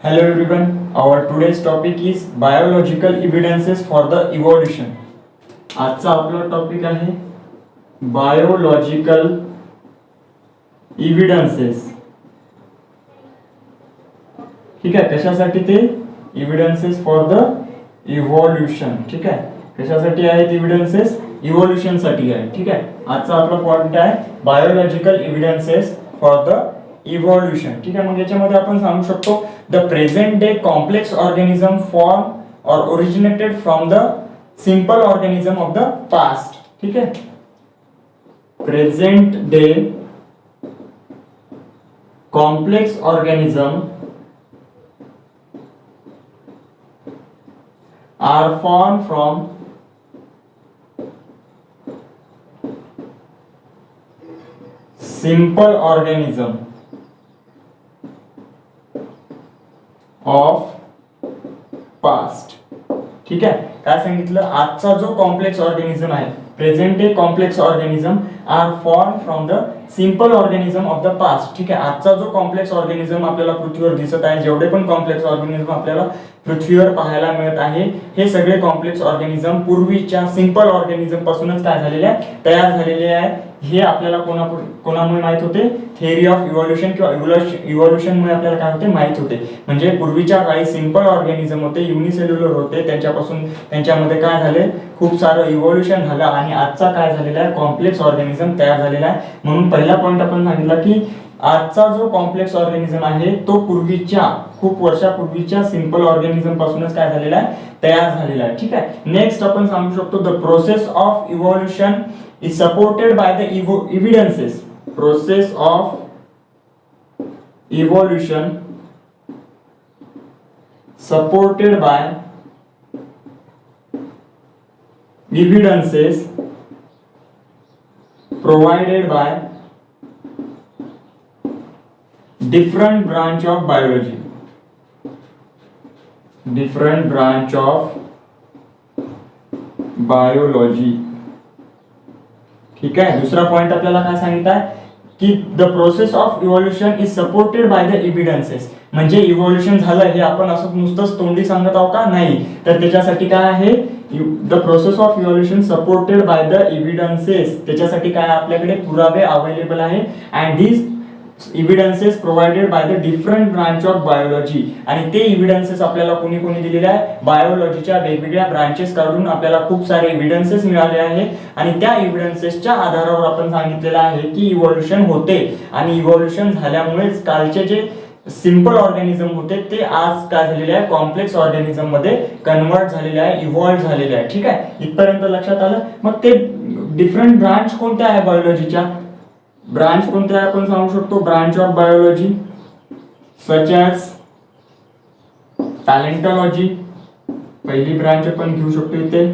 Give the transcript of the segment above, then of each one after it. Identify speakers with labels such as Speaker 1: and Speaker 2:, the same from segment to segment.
Speaker 1: Hello everyone, our today's topic is biological evidences for the evolution. आजचा आपला topic आहे biological evidences. ठीक आहे, कशासाठी ते इव्हिडन्सेस फॉर द इव्हॉल्युशन. ठीक आहे, कशासाठी आहेत इव्हिडन्सेस? इव्हॉल्युशन साठी आहे. ठीक आहे, आजचा आपला पॉइंट आहे biological evidences for the evolution. ठीक आहे, मग याच्यामध्ये आपण सांगू शकतो the present day complex organism form or originated from the simple organism of the past. ठीक आहे, present day complex organism are formed from simple organism of past. ठीक आहे, काय सांगितलं? आजचा जो कॉम्प्लेक्स ऑर्गॅनिझम आहे, present day complex organism are form from the simple organism of the past. ठीक आहे, आजचा जो कॉम्प्लेक्स ऑर्गॅनिझम आपल्याला पृथ्वीवर दिसत आहे, जेवढे पण कॉम्प्लेक्स ऑर्गॅनिझम आपल्याला पृथ्वीवर पाहायला मिळत आहे, हे सगळे कॉम्प्लेक्स ऑर्गॅनिझम पूर्वीच्या सिंपल ऑर्गॅनिझम पासूनच काय झालेले आहे, तयार झालेले आहे. हे आपल्याला कोणामुळे माहित होते? थेअरी ऑफ इव्हॉल्युशन किंवा इव्हॉल्युशन मुळे आपल्याला काय होते माहित होते. म्हणजे पूर्वीच्या काळी सिंपल ऑर्गॅनिझम होते, युनिसेल्युलर होते, त्यांच्यापासून त्यांच्यामध्ये काय झाले, खूप सारं इव्हॉल्युशन झालं आणि आजचा काय झालेला आहे, कॉम्प्लेक्स ऑर्गॅनिझम तयार झालेला आहे. म्हणून पहिला पॉइंट आपण सांगितला की आजचा जो कॉम्प्लेक्स ऑर्गॅनिझम आहे तो पूर्वीच्या खूप वर्षापूर्वीच्या सिंपल ऑर्गॅनिझम पासूनच काय झालेला आहे, तयार झालेला आहे. ठीक आहे, नेक्स्ट आपण सांगू शकतो the process of evolution is supported by the evidences. Process of evolution supported by evidences provided by different branch of biology. Different branch of biology. ठीक आहे, दुसरा पॉइंट आपल्याला काय सांगितलं आहे की the process of evolution is supported by the evidences. म्हणजे evolution झालं हे आपण असं नुसतंच तोंडी सांगत आहोत का? नाही, तर त्याच्यासाठी काय आहे, the process of evolution supported by the evidences. त्याच्यासाठी काय आपल्याकडे पुरावे अवेलेबल आहे. And this evidences provided by the different branch of biology. आणि ते एव्हिडन्सेस आपल्याला कोणी कोणी दिलेले आहे? बायोलॉजीच्या वेगवेगळ्या ब्रांचेस काढून आपल्याला खूप सारे एव्हिडन्सेस मिळाले आहे आणि त्या एव्हिडन्सेसच्या आधारावर आपण सांगितलेलं आहे की इव्हॉल्युशन होते आणि इव्हॉल्युशन झाल्यामुळेच कालचे जे सिंपल ऑर्गॅनिझम होते ते आज काय झालेले आहे, कॉम्प्लेक्स ऑर्गॅनिझम मध्ये कन्वर्ट झालेले आहे, इव्हॉल्व झालेले आहे. ठीक आहे, इथपर्यंत लक्षात आलं. मग ते डिफरंट ब्रांच कोणत्या आहे बायोलॉजीच्या? ब्रांच कोणत्या आपण सांगू शकतो? Branch of biology such as palaeontology, पहिली ब्रांच आपण घेऊ शकतो इथे.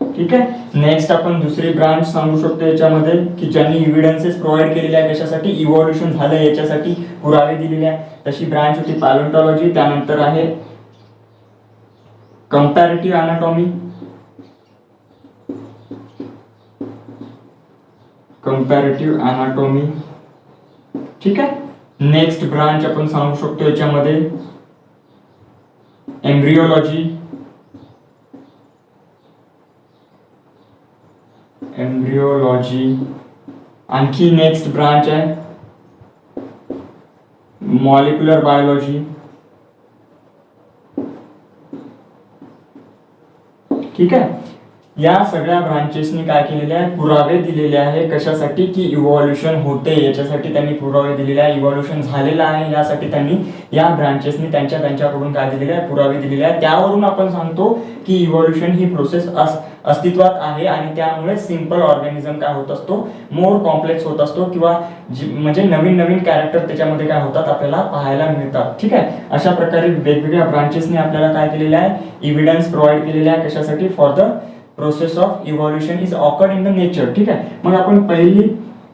Speaker 1: ठीक आहे, नेक्स्ट आपण दुसरी ब्रांच सांगू शकतो याच्यामध्ये की ज्यांनी एव्हिडन्सेस प्रोव्हाइड केलेले आहे, कशासाठी? इव्हॉल्युशन झालं याच्यासाठी पुरावे दिलेले आहे. तशी ब्रांच होती पॅलेंटॉलॉजी. त्यानंतर आहे कंपॅरेटिव्ह अनाटॉमी. Comparative anatomy. ठीक आहे, नेक्स्ट ब्रांच आपण सांगू शकतो याच्यामध्ये एम्ब्रियोलॉजी. एम्ब्रियोलॉजी. आणखी नेक्स्ट ब्रांच आहे मॉलिक्युलर बायोलॉजी. ठीक आहे, या सगळ्या ब्रांचेसनी काय केलेले आहे, पुरावे दिलेले आहे. कशासाठी? की इव्हॉल्युशन होते याच्यासाठी त्यांनी पुरावे दिलेले आहे. इव्हॉल्युशन झालेलं आहे यासाठी त्यांनी या ब्रांचेसनी त्यांच्याकडून काय दिलेले आहे, पुरावे दिलेले आहे. त्यावरून आपण सांगतो की इव्हॉल्युशन ही प्रोसेस अस्तित्वात आहे आणि त्यामुळे सिंपल ऑर्गॅनिझम काय होत असतो, मोर कॉम्प्लेक्स होत असतो किंवा म्हणजे नवीन नवीन कॅरेक्टर त्याच्यामध्ये काय होतात आपल्याला पाहायला मिळतात. ठीक आहे, अशा प्रकारे वेगवेगळ्या ब्रांचेसनी आपल्याला काय केलेलं आहे, एव्हिडन्स प्रोव्हाइड केलेले आहे. कशासाठी? For the process of evolution is occurred in the nature. ठीक आहे, मग आपण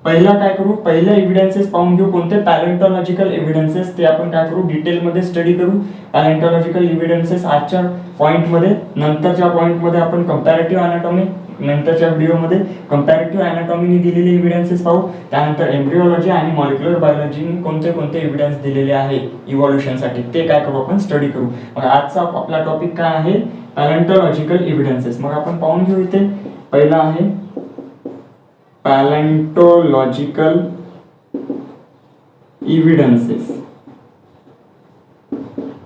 Speaker 1: पहिला काय करू, पहिल्या एव्हिडन्सेस पाहून घेऊ. कोणते पॅलेंटॉलॉजिकल एव्हिडन्सेस ते आपण काय करू, डिटेलमध्ये स्टडी करू. पॅलेंटॉलॉजिकल एव्हिडन्सेस आजच्या पॉइंटमध्ये, नंतरच्या पॉइंटमध्ये आपण कंपॅरेटिव्ह अनाटॉमी, नंतरच्या व्हिडिओमध्ये कंपॅरेटिव्ह अनाटॉमीने दिलेले एव्हिडन्सेस पाहू. त्यानंतर एम्ब्रिओलॉजी आणि मॉलिक्युलर बायोलॉजीने कोणते कोणते एव्हिडन्स दिलेले आहे इव्हॉल्युशनसाठी ते काय करू, आपण स्टडी करू. मग आजचा आपला टॉपिक काय आहे, पॅलेंटॉलॉजिकल एव्हिडन्सेस. मग आपण पाहून घेऊ. इथे पहिला आहे पॅलेंटोलॉजिकल एव्हिडन्सेस.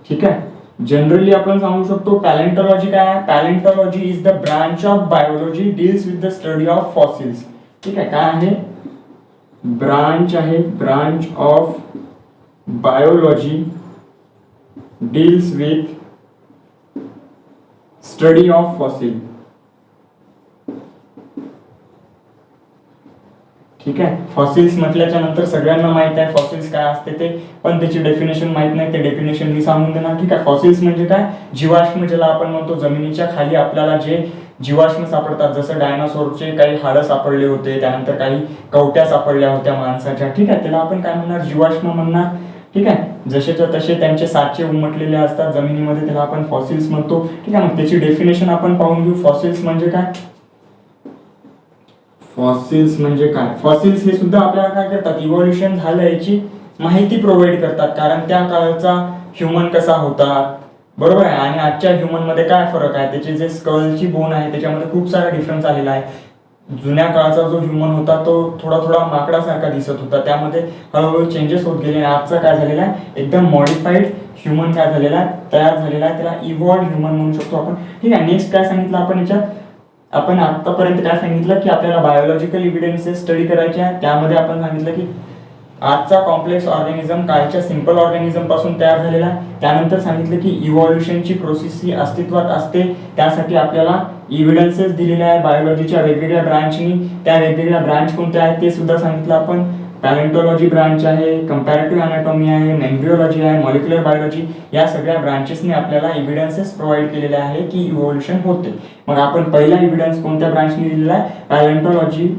Speaker 1: ठीक आहे. जनरली आपण सांगू शकतो पॅलेंटॉलॉजी काय आहे. Palaeontology is the branch of biology deals with the study of fossils. ठीक आहे. काय आहे, ब्रांच आहे, branch of biology deals with study of fossil. ठीक आहे. फॉसिल्स म्हटल्याच्या नंतर सगळ्यांना माहित आहे फॉसिल्स काय असते ते, पण त्याची डेफिनेशन माहित नाही. ते डेफिनेशन मी सांगून देणार. ठीक आहे. फॉसिल्स म्हणजे काय, जीवाश्म ज्याला आपण म्हणतो. जमिनीच्या खाली आपल्याला जे जीवाश्म सापडतात, जसं डायनासोरचे काही हाडं सापडले होते, त्यानंतर काही कवट्या सापडल्या होत्या माणसाच्या. ठीक आहे. त्याला आपण काय म्हणणार, जीवाश्म म्हणणार. ठीक आहे. जसेच्या तसे त्यांचे साचे उमटलेले असतात जमिनीमध्ये, त्याला आपण फॉसिल्स म्हणतो. ठीक आहे. मग त्याची डेफिनेशन आपण पाहून घेऊ. फॉसिल्स म्हणजे काय, फॉसिल्स म्हणजे काय, फॉसिल्स हे सुद्धा आपल्याला काय करतात, इव्हॉल्युशन झालं याची माहिती प्रोव्हाइड करतात. कारण त्या काळचा ह्युमन कसा होता, बरोबर आहे, आणि आजच्या ह्युमन मध्ये काय फरक आहे. त्याचे जे स्कलची बोन आहे त्याच्यामध्ये खूप सारा डिफरन्स आलेला आहे. जुन्या काळाचा जो ह्युमन होता तो थोडा थोडा माकडासारखा दिसत होता, त्यामध्ये हळूहळू चेंजेस होत गेले. आजचा काय झालेला आहे, एकदम मॉडिफाईड ह्युमन काय झालेला आहे, तयार झालेला आहे. त्याला इव्हॉल्ड ह्युमन म्हणू शकतो आपण. ठीक आहे. नेक्स्ट काय सांगितलं आपण याच्यात, आपण आतापर्यंत काय सांगितलं की आपल्याला बायोलॉजिकल एव्हिडन्सेस स्टडी करायचे आहे. त्यामध्ये आपण सांगितलं की आजचा कॉम्प्लेक्स ऑर्गॅनिझम कालच्या सिंपल ऑर्गॅनिझम पासून तयार झालेला आहे. त्यानंतर सांगितलं की इव्हॉल्युशनची प्रोसेस ही अस्तित्वात असते, त्यासाठी आपल्याला एव्हिडन्सेस दिलेले आहे बायोलॉजीच्या वेगवेगळ्या ब्रांचनी. त्या वेगवेगळ्या ब्रांच कोणत्या आहेत ते सुद्धा सांगितलं आपण. पॅलेंटॉलॉजी ब्रांच आहे, कंपॅरेटिव्ह अनाटॉमी आहे, एम्ब्रिओलॉजी आहे, मॉलिक्युलर बायोलॉजी, या सगळ्या ब्रांचेसने आपल्याला एव्हिडन्सेस प्रोव्हाइड केलेले आहे की इव्हॉल्युशन होते. मग आपण पहिला एव्हिडन्स कोणत्या ब्रांचने दिलेला आहे, पॅलेंटॉलॉजी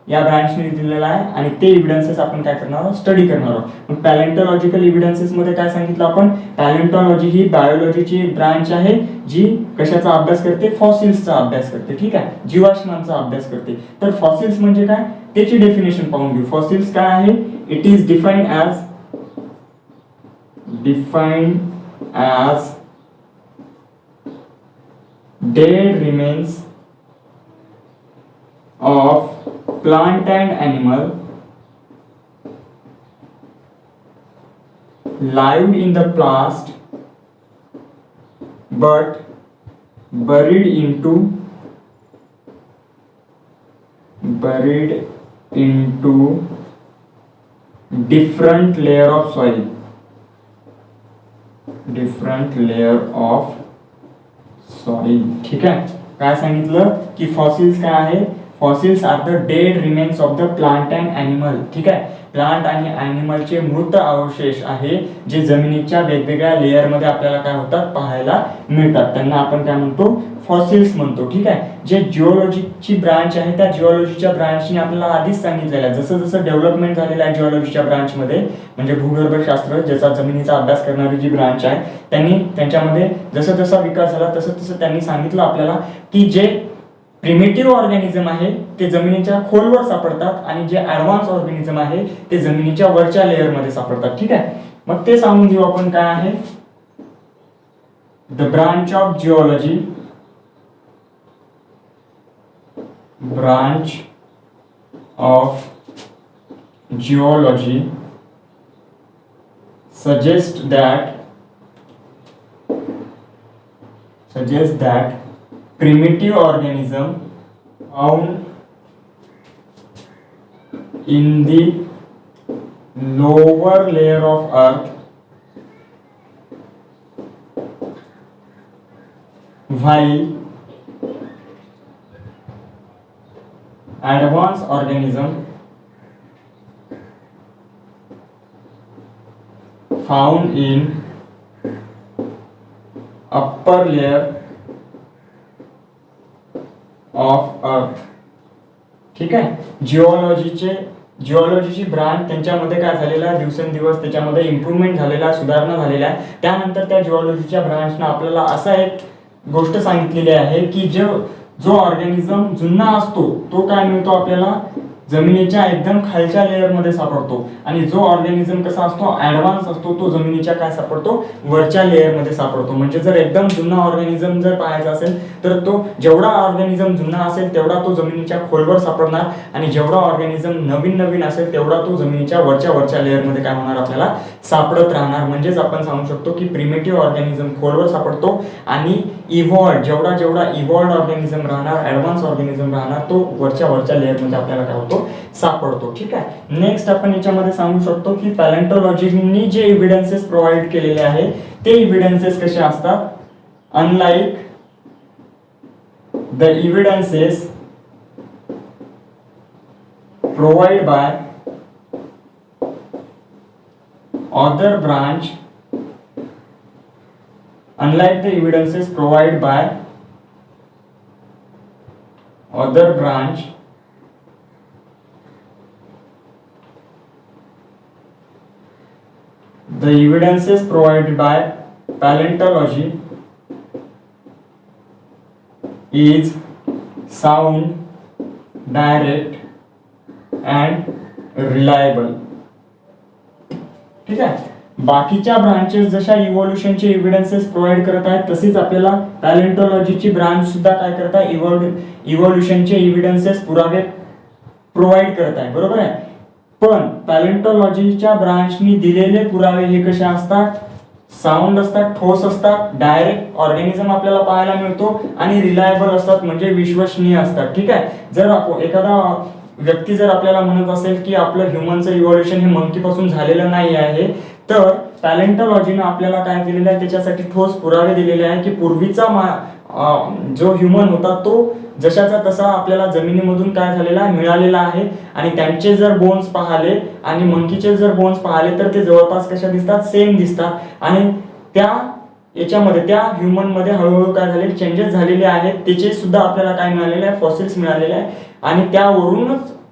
Speaker 1: या ब्रांचने दिलेला आहे, आणि ते एव्हिडन्सेस आपण काय करणार आहोत, स्टडी करणार आहोत. मग पॅलेंटॉलॉजिकल एव्हिडन्सेस मध्ये काय सांगितलं आपण, पॅलेंटॉलॉजी ही बायोलॉजीची एक ब्रांच आहे जी कशाचा अभ्यास करते, फॉसिल्सचा अभ्यास करते. ठीक आहे. जीवाश्मांचा अभ्यास करते. तर फॉसिल्स म्हणजे काय त्याची डेफिनेशन पाहून घेऊ. फॉसिल्स काय आहे, it is defined as dead remains of plant and animal lived in the past but buried into different layer of soil, ठीक आहे. काय सांगितलं की फॉसिल्स काय आहे, fossils are the dead remains of the plant and animal. ठीक आहे. Plant आणि ॲनिमलचे मृत अवशेष आहे जे जमिनीच्या वेगवेगळ्या लेअर मध्ये आपल्याला काय होतात, पाहायला मिळतात. त्यांना आपण काय म्हणतो, फॉसिल्स म्हणतो. ठीक आहे. जे जिओलॉजीची ब्रांच आहे त्या जिओलॉजीच्या ब्रांचने आपल्याला आधीच सांगितलेलं आहे, जसं जसं डेव्हलपमेंट झालेलं आहे जिओलॉजीच्या ब्रांच मध्ये, म्हणजे भूगर्भशास्त्र ज्याचा जमिनीचा अभ्यास करणारी जी ब्रांच आहे, त्यांनी त्यांच्यामध्ये जसं जसा विकास झाला तसं तसं त्यांनी सांगितलं आपल्याला की जे प्रिमिटिव्ह ऑर्गॅनिझम आहे ते जमिनीच्या खोलवर सापडतात आणि जे ऍडव्हान्स ऑर्गॅनिझम आहे ते जमिनीच्या वरच्या लेअर मध्ये सापडतात. ठीक आहे. मग ते सांगून घेऊ आपण. काय आहे, the branch of geology, branch of geology suggests that primitive organism found in the lower layer of earth while advanced organism found in upper layer of earth. ठीक आहे. जिओलॉजीचे जिओलॉजीची ब्रांच त्यांच्यामध्ये काय झालेलं आहे, दिवसेंदिवस त्याच्यामध्ये इम्प्रूव्हमेंट झालेला आहे, सुधारणा झालेल्या आहे. त्यानंतर त्या जिओलॉजीच्या ब्रांचनं आपल्याला असा एक गोष्ट सांगितलेली आहे की जो ऑर्गॅनिझम जुना असतो तो काय मिळतो आपल्याला, जमिनीच्या एकदम खालच्या लेअरमध्ये सापडतो. आणि जो ऑर्गॅनिझम कसा असतो, ऍडव्हान्स असतो, तो जमिनीच्या काय सापडतो, वरच्या लेअरमध्ये सापडतो. म्हणजे जर एकदम जुना ऑर्गॅनिझम जर पाहायचा असेल तर तो जेवढा ऑर्गॅनिझम जुना असेल तेवढा तो जमिनीच्या खोलवर सापडणार, आणि जेवढा ऑर्गॅनिझम नवीन नवीन असेल तेवढा तो जमिनीच्या वरच्या लेअरमध्ये काय होणार, आपल्याला सापडत राहणार. म्हणजेच आपण सांगू शकतो की प्रिमेटिव्ह ऑर्गॅनिझम खोलवर सापडतो, आणि जेवढा इव्हॉल्ड ऑर्गॅनिझम राहणार, ऍडव्हान्स ऑर्गॅनिझम राहणार, तो वरच्या लेअरमध्ये आपल्याला काय होतो, सापडतो. ठीक आहे. नेक्स्ट आपण याच्यामध्ये सांगू शकतो की पॅलेंटोलॉजीनी जे एव्हिडन्सेस प्रोव्हाइड केलेले आहे ते एव्हिडन्सेस कसे असतात, unlike the evidences provide by other branch, unlike the evidences provided by other branch, the evidences provided by paleontology is sound, direct and reliable. ठीक आहे. बाकीच्या ब्रांचेस जशा इव्होल्युशनचे एव्हिडन्सेस प्रोव्हाइड करत आहेत तसेच आपल्याला पॅलेंटोलॉजीची ब्रांच सुद्धा काय करत आहे, इव्होल्युशनचे एव्हिडन्सेस पुरावे प्रोव्हाइड करत आहे. बरोबर आहे. पण पॅलेंटोलॉजीच्या ब्रांचनी दिलेले पुरावे हे कसे असतात, साऊंड असतात, ठोस असतात, डायरेक्ट ऑर्गॅनिझम आपल्याला पाहायला मिळतो, आणि रिलायबल असतात म्हणजे विश्वसनीय असतात. ठीक आहे. जर एखादा व्यक्ती जर आपल्याला म्हणत असेल की आपलं ह्युमनचं इव्होल्युशन हे मंकी पासून झालेलं नाही आहे, तर पॅलेंटोलॉजीनं आपल्याला काय केलेलं आहे, त्याच्यासाठी ठोस पुरावे दिलेले आहे की पूर्वीचा जो ह्युमन होता तो जशाचा तसा आपल्याला जमिनीमधून काय झालेला आहे, मिळालेला आहे. आणि त्यांचे जर बोन्स पाहिले आणि मंकीचे जर बोन्स पाहिले तर ते जवळपास कशा दिसतात, सेम दिसतात. आणि त्या ह्युमन मध्ये हळूहळू काय झाले, चेंजेस झालेले आहेत. त्याचे सुद्धा आपल्याला काय मिळालेले आहे, फॉसिल्स मिळालेले आहे. आणि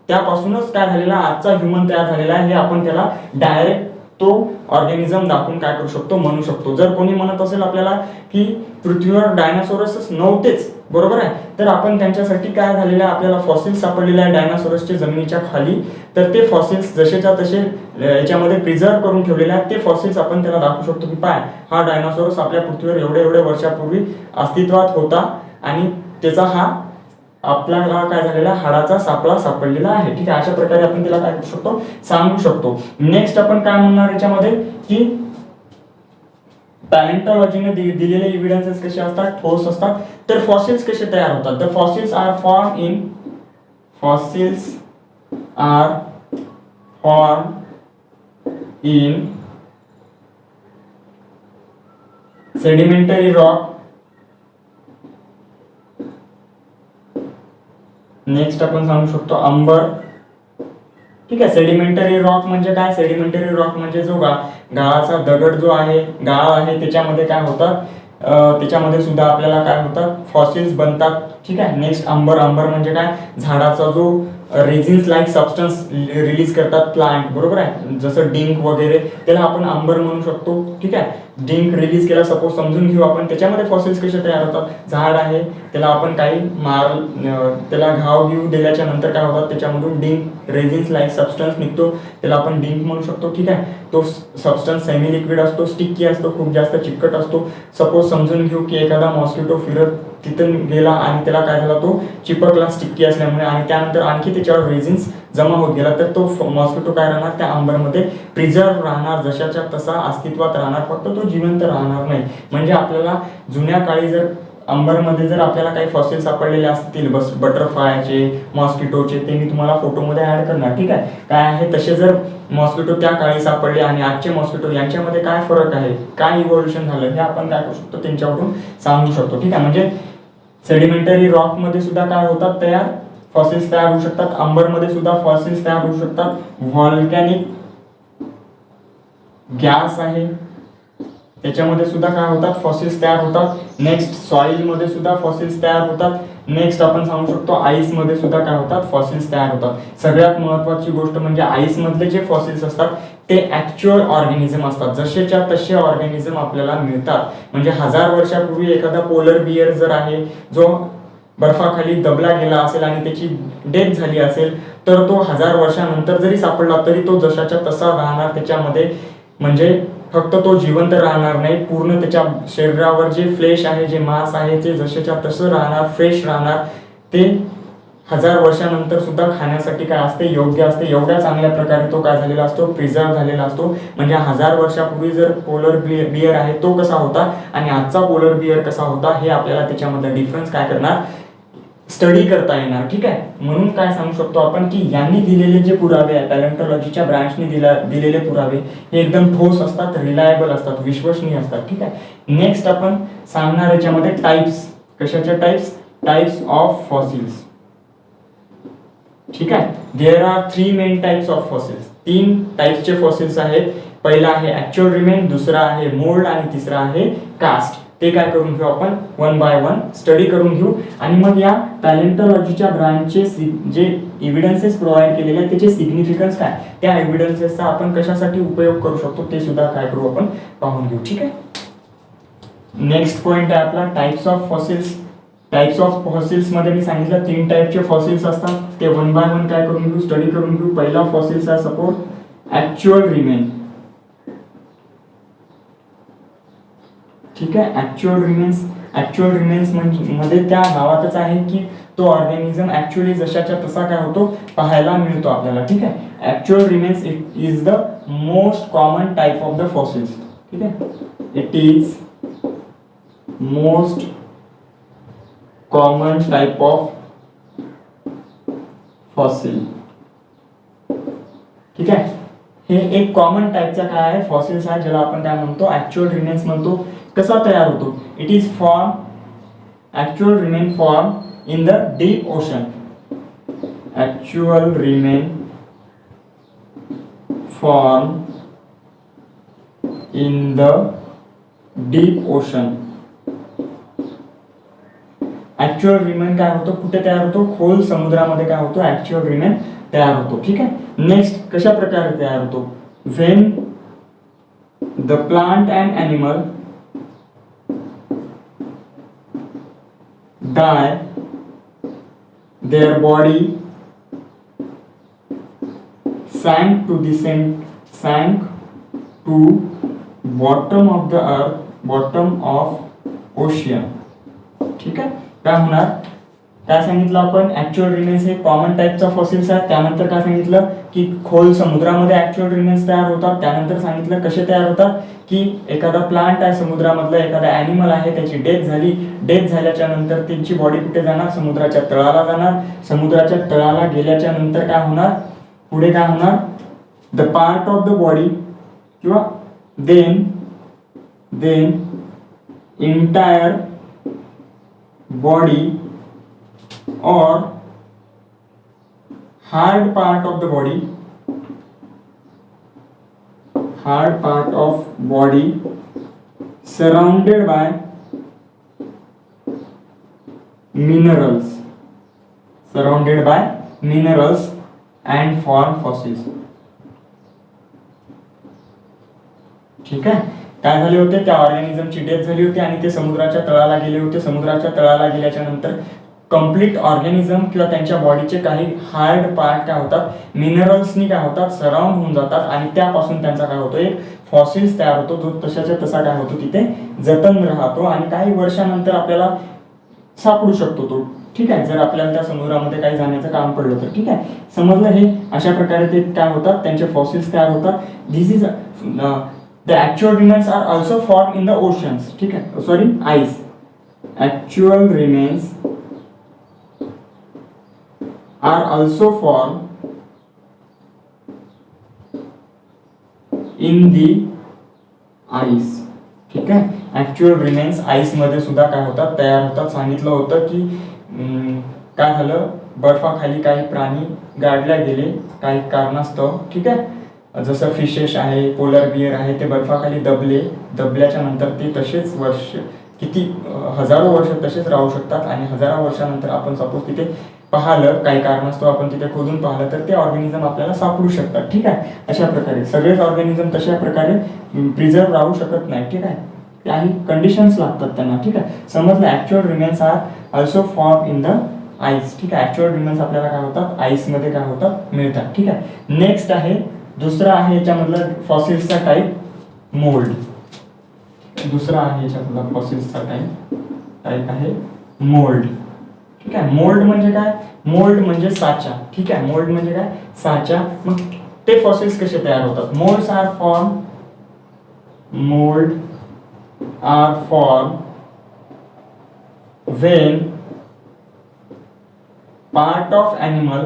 Speaker 1: त्यापासूनच काय झालेला आजचा ह्युमन तयार झालेला आहे. हे आपण त्याला डायरेक्ट तो ऑर्गॅनिझम दाखवून काय करू शकतो, म्हणू शकतो. जर कोणी म्हणत असेल आपल्याला की पृथ्वीवर डायनासोरस नव्हतेच, बरोबर आहे, तर आपण त्यांच्यासाठी काय झालेलं आहे, आपल्याला फॉसिल्स सापडलेले आहे डायनासोरसचे जमिनीच्या खाली. तर ते फॉसिल्स जसेच्या तसे याच्यामध्ये प्रिझर्व करून ठेवलेले आहेत. ते फॉसिल्स आपण त्याला दाखवू शकतो की हा डायनासोरस आपल्या पृथ्वीवर एवढे वर्षापूर्वी अस्तित्वात होता, आणि त्याचा हा आपल्याला काय झालेला हाडाचा सापळा सापडलेला आहे. ठीक आहे. अशा प्रकारे आपण त्याला काय करू शकतो, सांगू शकतो. नेक्स्ट आपण काय म्हणणार याच्यामध्ये की पॅलेंटोलॉजीने दिलेले एव्हिडन्सेस कसे असतात, ठोस असतात. तर फॉसिल्स कसे तयार होतात, the fossils are form in sedimentary rock. Next आपण सांगू शकतो अंबर. ठीक आहे. सेडिमेंटरी रॉक म्हणजे काय, सेडिमेंटरी रॉक म्हणजे जो गाळाचा दगड जो आहे, गाळ आहे, त्याच्यामध्ये काय होतात, त्याच्यामध्ये सुद्धा आपल्याला काय होतात, फॉसिल्स बनतात. ठीक आहे. नेक्स्ट अंबर म्हणजे काय, झाडाचा जो रेझिन्स लाईक सबस्टन्स रिलीज करतात प्लांट, बरोबर आहे, जसं डिंक वगैरे, त्याला आपण अंबर म्हणू शकतो. ठीक आहे. डिंक रिलीज केला सपोज समजून घेऊ आपण, त्याच्यामध्ये फॉसिल्स कसे तयार होतात, झाड आहे त्याला आपण काही त्याला घाव घेऊ दिल्याच्या नंतर काय होतात, त्याच्यामधून डिंक रेझिन्स लाईक सबस्टन्स निघतो, त्याला आपण डिंक म्हणू शकतो. ठीक आहे. तो सबस्टन्स सेमी लिक्विड असतो, स्टिकी असतो, खूप जास्त चिकट असतो. सपोज समजून घेऊ की एखादा मॉस्किटो फिरत तिथून गेला आणि त्याला काय झाला, तो चिपकला स्टिकी असल्यामुळे, आणि त्यानंतर आणखी त्याच्यावर रेझिन्स जमा होत गेला, तर तो मॉस्किटो काय राहणार, त्या अंबरमध्ये प्रिझर्व राहणार, जशाच्या तसा अस्तित्वात राहणार, फक्त तो जिवंत राहणार नाही. म्हणजे आपल्याला जुन्या काळी जर अंबरमध्ये जर आपल्याला काही फॉसिल सापडलेले असतील, बटरफ्लायचे, मॉस्किटोचे, ते मी तुम्हाला फोटोमध्ये ऍड करणार. ठीक आहे. काय आहे, तसे जर मॉस्किटो त्या काळी सापडले आणि आजचे मॉस्किटो यांच्यामध्ये काय फरक आहे, काय इव्होल्युशन झालं, हे आपण काय करू शकतो, त्यांच्यावरून सांगू शकतो. ठीक आहे. म्हणजे सेडिमेंटरी रॉक मध्ये सुद्धा काय होतात तयार, फॉसिल्स तयार होऊ शकतात. अंबरमध्ये सुद्धा फॉसिल्स तयार होऊ शकतात. व्हॉल्कॅनिक गॅस आहे त्याच्यामध्ये सुद्धा काय होतात, फॉसिल्स तयार होतात. नेक्स्ट सॉइल मध्ये सुद्धा फॉसिल्स तयार होतात. नेक्स्ट आपण सांगू शकतो आईस मध्ये सुद्धा काय होतात, फॉसिल्स तयार होतात. सगळ्यात महत्वाची गोष्ट म्हणजे आईस मधले जे फॉसिल्स असतात ते ऍक्च्युअल ऑर्गॅनिझम असतात, जसेच्या तसे ऑर्गॅनिझम आपल्याला मिळतात. म्हणजे 1000 वर्षापूर्वी एखादा पोलर बियर जर आहे जो बर्फाखाली दबला गेला असेल आणि त्याची डेथ झाली असेल, तर तो 1000 वर्षानंतर जरी सापडला तरी तो जशाच्या तसा राहणार त्याच्यामध्ये. म्हणजे फक्त तो जिवंत राहणार नाही, पूर्ण त्याच्या शरीरावर जे फ्लेश आहे, जे मांस आहे ते जशाच्या तसं राहणार, फ्रेश राहणार. ते 1000 वर्षानंतर सुद्धा खाण्यासाठी काय असते, योग्य असते. एवढ्या चांगल्या प्रकारे तो काय झालेला असतो, प्रिझर्व झालेला असतो. म्हणजे 1000 वर्षापूर्वी जर पोलर बियर आहे तो कसा होता आणि आजचा पोलर बियर कसा होता, हे आपल्याला त्याच्यामधला डिफरन्स काय करणार, स्टडी करता येणार. ठीक आहे. म्हणून काय सांगू शकतो आपण की यांनी दिलेले जे पुरावे आहेत, पॅलेंटॉलॉजीच्या ब्रांचने दिलेले पुरावे हे एकदम ठोस असतात, रिलायबल असतात, विश्वसनीय असतात. ठीक आहे. नेक्स्ट आपण सांगणार याच्यामध्ये टाइप्स. कशाच्या टाइप्स, टाइप्स ऑफ फॉसिल्स. ठीक आहे. There are 3 main types of fossils. 3 टाइप्सचे फॉसिल्स आहेत. पहिला आहे ऍक्च्युअल रिमेन, दुसरा आहे मोल्ड आणि तिसरा आहे कास्ट. ते काय करून घेऊ आपण, 1 बाय 1 स्टडी करून घेऊ. आणि मग या पॅलेंटॉलॉजीच्या ब्रांचचे जे एव्हिडन्सेस प्रोव्हाइड केलेले आहेत त्याचे सिग्निफिकन्स काय, त्या एव्हिडन्सेसचा आपण कशासाठी उपयोग करू शकतो ते सुद्धा काय करू आपण पाहून घेऊ. ठीक आहे. नेक्स्ट पॉइंट आहे आपला types of fossils. Types of fossils मध्ये मी सांगितलं 3 टाइपचे फॉसिल्स असतात. ते 1 बाय 1 काय करून घेऊ, स्टडी करून घेऊ. पहिला फॉसिल्स आहे सपोज ऍक्च्युअल रिमेन. ठीक आहे. ऍक्च्युअल रिमेन्स मध्ये त्या नावातच आहे की तो ऑर्गॅनिझम ऍक्च्युअली जशाच्या तसा काय होतो पाहायला मिळतो आपल्याला. ठीक आहे. Actual remains is the most common type of the fossils. ठीक आहे. It is most common type of fossil. ठीक आहे. हे एक कॉमन टाइपचा काय आहे, फॉसिल्स आहे, ज्याला आपण काय म्हणतो, ऍक्च्युअल रिमेन्स म्हणतो. कसा तयार होतो, it is form, actual remain form in the deep ocean. Actual remain form in the deep ocean. Actual remain काय होतो, कुठे तयार होतो, खोल समुद्रामध्ये काय होतो, ऍक्च्युअल रिमेन तयार होतो. ठीक आहे. नेक्स्ट कशा प्रकारे तयार होतो, when the plant and animal die, their body sank to bottom of the earth, bottom of ocean. ठीक आहे. काय होणार, काय सांगितलं आपण, ऍक्च्युअल रिमेन्स हे कॉमन टाइपचा फॉसिल्स आहे. त्यानंतर काय सांगितलं की खोल समुद्रामध्ये ऍक्च्युअल रिमेन्स तयार होतात. त्यानंतर सांगितलं कसे तयार होतात की एखादा प्लांट आहे समुद्रामधला, एखादा ॲनिमल आहे, त्याची डेथ झाली. डेथ झाल्याच्या नंतर त्यांची बॉडी कुठे जाणार, समुद्राच्या तळाला जाणार. समुद्राच्या तळाला गेल्याच्या नंतर काय होणार, पुढे काय होणार, the part of the body किंवा then entire body or hard part of body surrounded by minerals and form fossils. ठीक आहे. काय झाले होते, त्या ऑर्गॅनिझमची डेथ झाली होती आणि ते समुद्राच्या तळाला गेले होते. समुद्राच्या तळाला गेल्याच्या नंतर कंप्लीट ऑर्गॅनिझम किंवा त्यांच्या बॉडीचे काही हार्ड पार्ट काय होतात, मिनरल्सनी काय होतात, सराउंड होऊन जातात आणि त्यापासून त्यांचा काय होतो, एक फॉसिल्स तयार होतो, जो तशाच्या तसा काय होतो तिथे जतन राहतो आणि काही वर्षानंतर आपल्याला सापडू शकतो तो. ठीक आहे. जर आपल्याला त्या समुद्रामध्ये काही जाण्याचं काम पडलं तर. ठीक आहे. समजलं हे, अशा प्रकारे ते काय होतात, त्यांचे फॉसिल्स तयार होतात. This is the actual remains are also form in the oceans. ठीक आहे. Sorry, ice. Actual remains are also formed in the ice. ठीक आहे. ऍक्च्युअल रिमेन्स आईस मध्ये सुद्धा काय होतात, तयार होतात. सांगितलं होतं की काय झालं, बर्फाखाली काही प्राणी गाडल्या गेले काही कारणास्तव. ठीक आहे. जसं फिशेस आहे, पोलर बियर आहे, ते बर्फाखाली दबल्याच्या नंतर ते तसेच किती हजारो वर्ष तसेच राहू शकतात आणि हजारो वर्षानंतर आपण सपोज तिथे पाहिलं काही कारणास्तव आपण तिथे खोदून पाहिलं तर ते ऑर्गॅनिझम आपल्याला सापडू शकतात. ठीक आहे, अशा प्रकारे सगळेच ऑर्गॅनिझम तशा प्रकारे प्रिझर्व राहू शकत नाही. ठीक आहे, काही कंडिशन्स लागतात त्यांना. ठीक आहे, समजलं. Actual remains are also form in the ice. ठीक आहे, ऍक्च्युअल रिमेन्स आपल्याला काय होतात, आईस मध्ये काय होतात, मिळतात. ठीक आहे, नेक्स्ट आहे दुसरा आहे याच्यामधला फॉसिल्सचा टाईप मोल्ड. दुसरा आहे याच्यामधला फॉसिल्सचा टाईप आहे मोल्ड. ठीक आहे, मोल्ड म्हणजे काय, मोल्ड म्हणजे साचा. ठीक आहे, मोल्ड म्हणजे काय, साचा. मग ते फॉसिल्स कसे तयार होतात, moulds are form when part of animal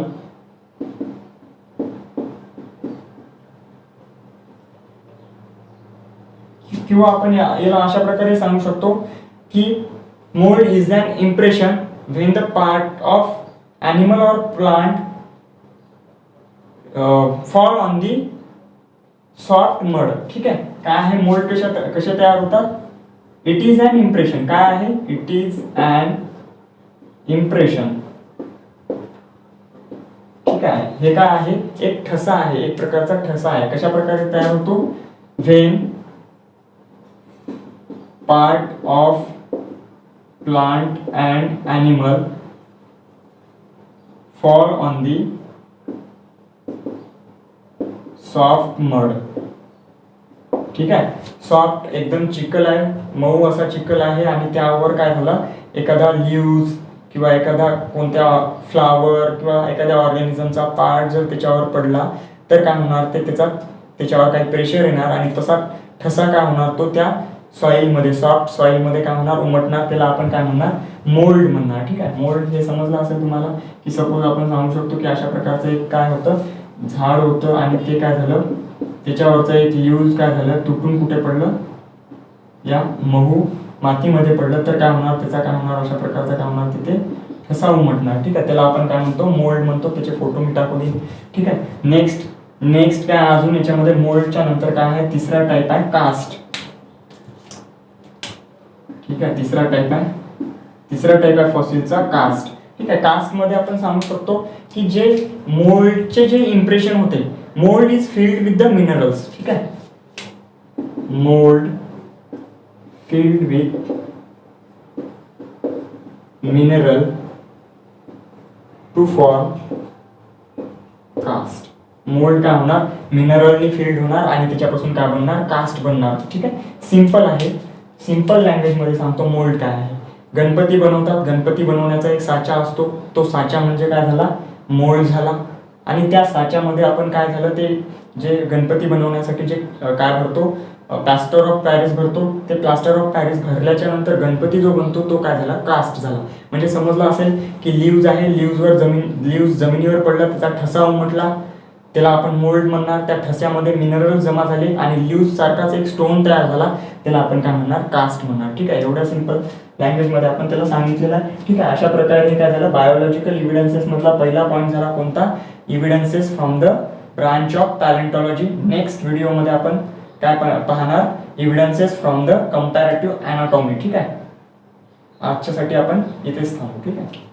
Speaker 1: किंवा आपण याला अशा प्रकारे सांगू शकतो की mould is an impression when the part of animal or plant fall on the soft mud. ठीक आहे, काय आहे मोल्ड, कशा तयार होतात, इट इज अन इम्प्रेशन. काय आहे, इट इज अन इम्प्रेशन. ठीक आहे, हे काय आहे, एक ठसा आहे, एक प्रकारचा ठसा आहे. कशा प्रकारे तयार होतो, when part of plant and animal fall on the soft mud. ठीक आहे, सॉफ्ट एकदम चिखल आहे, मऊ असा चिखल आहे आणि त्यावर काय झालं, एखादा लीव्ज किंवा एखादा कोणत्या फ्लावर किंवा एखाद्या ऑर्गॅनिझमचा पार्ट जर त्याच्यावर पडला तर काय होणार, ते त्याच्यावर काही प्रेशर येणार आणि तसा ठसा काय होणार, तो त्या सॉइलमध्ये, सॉफ्ट सॉइलमध्ये काय होणार, उमटणार. त्याला आपण काय म्हणणार, मोल्ड म्हणणार. ठीक आहे, मोल्ड हे समजलं असेल तुम्हाला की सपोज आपण सांगू शकतो की अशा प्रकारचं एक काय होतं, झाड होतं आणि ते काय झालं, त्याच्यावरचं एक लीव्ज काय झालं, तुटून कुठे पडलं, या मऊ मातीमध्ये पडलं तर काय होणार, त्याचा काय होणार, अशा प्रकारचा काय होणार, तिथे ठसा उमटणार. ठीक आहे, त्याला आपण काय म्हणतो, मोल्ड म्हणतो. त्याचे फोटो मी टाकू देईन. ठीक आहे, नेक्स्ट काय अजून याच्यामध्ये मोल्डच्या नंतर काय आहे, तिसरा टाईप आहे कास्ट. ठीक आहे, तिसरा टाईप आहे फॉसिलचा कास्ट. ठीक आहे, कास्ट मध्ये आपण सांगू शकतो की जे मोल्डचे जे इम्प्रेशन होते, mould is filled with the minerals. ठीक आहे, mould filled with mineral to form cast. Mould काय होणार, मिनरलनी फिल्ड होणार आणि त्याच्यापासून काय बनणार, कास्ट बनणार. ठीक आहे, सिंपल आहे, सिंपल लँग्वेज मध्ये सांगतो मोल्ड काय आहे. गणपती बनवतात, गणपती बनवण्याचा एक साचा असतो, तो साचा म्हणजे काय झाला, मोल्ड झाला. आणि त्या साच्यामध्ये आपण काय झालं, ते जे गणपती बनवण्यासाठी जे काय भरतो, प्लास्टर ऑफ पॅरिस भरतो. ते प्लास्टर ऑफ पॅरिस भरल्याच्या नंतर गणपती जो बनतो तो काय झाला, कास्ट झाला. म्हणजे समजलं असेल की लीव्ज आहे, लीव्ज जमिनीवर पडला, त्याचा ठसा उमटला, त्याला आपण मोल्ड म्हणणार. त्या ठस्यामध्ये मिनरल जमा झाले आणि लीव्ज सारखाच एक स्टोन तयार झाला, त्याला आपण काय म्हणणार, कास्ट म्हणणार. ठीक आहे, एवढ्या सिंपल लँग्वेज मध्ये आपण त्याला सांगितलेलं आहे. ठीक आहे, अशा प्रकारे काय झालं, बायोलॉजिकल इव्हिडन्सेस मधला पहिला पॉईंट झाला कोणता, evidences from the branch of palaeontology. Next व्हिडिओमध्ये आपण काय पाहणार, evidences from the comparative anatomy. ठीक आहे, आजच्यासाठी आपण इथेच थांबू. ठीक आहे.